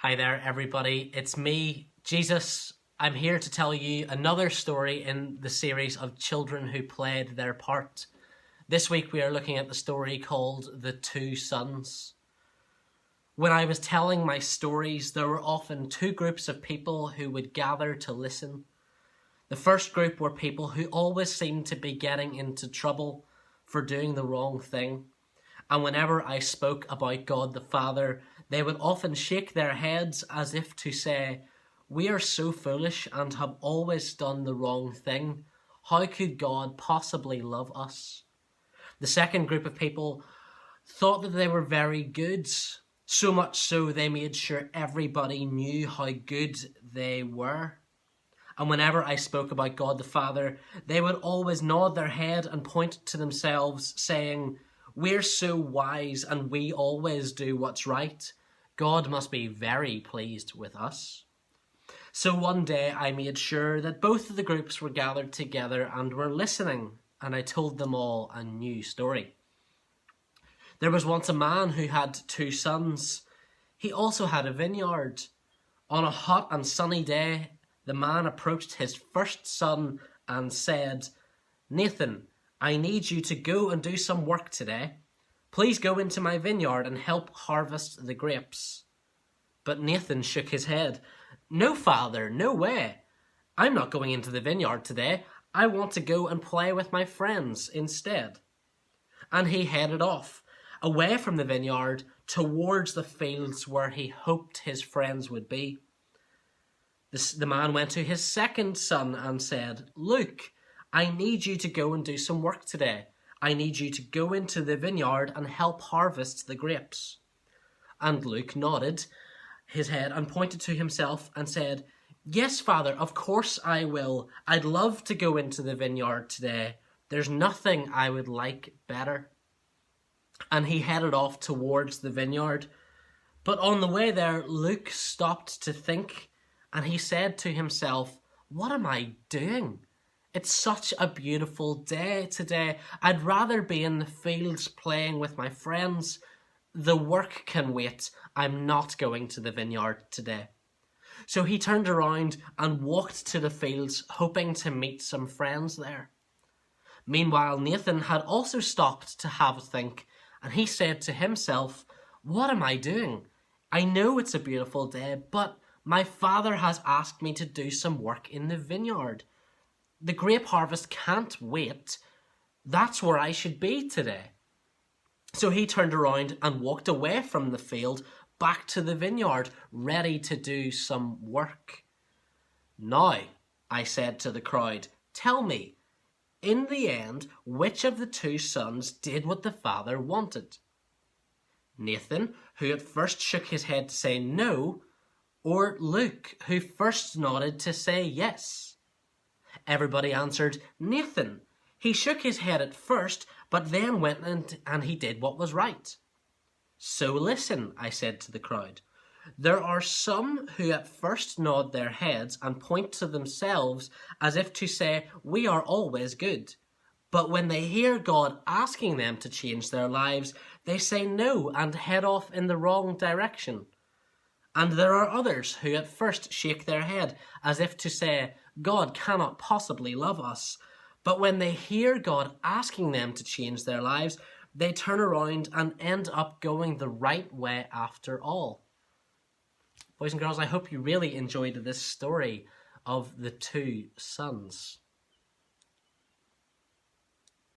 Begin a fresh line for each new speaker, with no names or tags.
Hi there, everybody. It's me, Jesus. I'm here to tell you another story in the series of children who played their part. This week we are looking at the story called The Two Sons. When I was telling my stories, there were often two groups of people who would gather to listen. The first group were people who always seemed to be getting into trouble for doing the wrong thing. And whenever I spoke about God the Father, they would often shake their heads as if to say, "We are so foolish and have always done the wrong thing. How could God possibly love us?" The second group of people thought that they were very good, so much so they made sure everybody knew how good they were. And whenever I spoke about God the Father, they would always nod their head and point to themselves, saying, "We're so wise and we always do what's right. God must be very pleased with us." So one day I made sure that both of the groups were gathered together and were listening, and I told them all a new story. There was once a man who had two sons. He also had a vineyard. On a hot and sunny day, the man approached his first son and said, "Nathan, I need you to go and do some work today. Please go into my vineyard and help harvest the grapes." But Nathan shook his head. "No, father, no way. I'm not going into the vineyard today. I want to go and play with my friends instead." And he headed off, away from the vineyard, towards the fields where he hoped his friends would be. The man went to his second son and said, "Luke, I need you to go and do some work today. I need you to go into the vineyard and help harvest the grapes." And Luke nodded his head and pointed to himself and said, "Yes, father, of course I will. I'd love to go into the vineyard today. There's nothing I would like better." And he headed off towards the vineyard. But on the way there, Luke stopped to think, and he said to himself, "What am I doing? It's such a beautiful day today. I'd rather be in the fields playing with my friends. The work can wait. I'm not going to the vineyard today." So he turned around and walked to the fields, hoping to meet some friends there. Meanwhile, Nathan had also stopped to have a think, and he said to himself, "What am I doing? I know it's a beautiful day, but my father has asked me to do some work in the vineyard. The grape harvest can't wait. That's where I should be today." So he turned around and walked away from the field back to the vineyard, ready to do some work. "Now," I said to the crowd, "tell me, in the end, which of the two sons did what the father wanted? Nathan, who at first shook his head to say no, or Luke, who first nodded to say yes?" Everybody answered, "Nathan. He shook his head at first, but then went and he did what was right." "So listen," I said to the crowd. "There are some who at first nod their heads and point to themselves as if to say, 'We are always good.' But when they hear God asking them to change their lives, they say no and head off in the wrong direction. And there are others who at first shake their head as if to say, 'God cannot possibly love us.' But when they hear God asking them to change their lives, they turn around and end up going the right way after all." Boys and girls, I hope you really enjoyed this story of the two sons.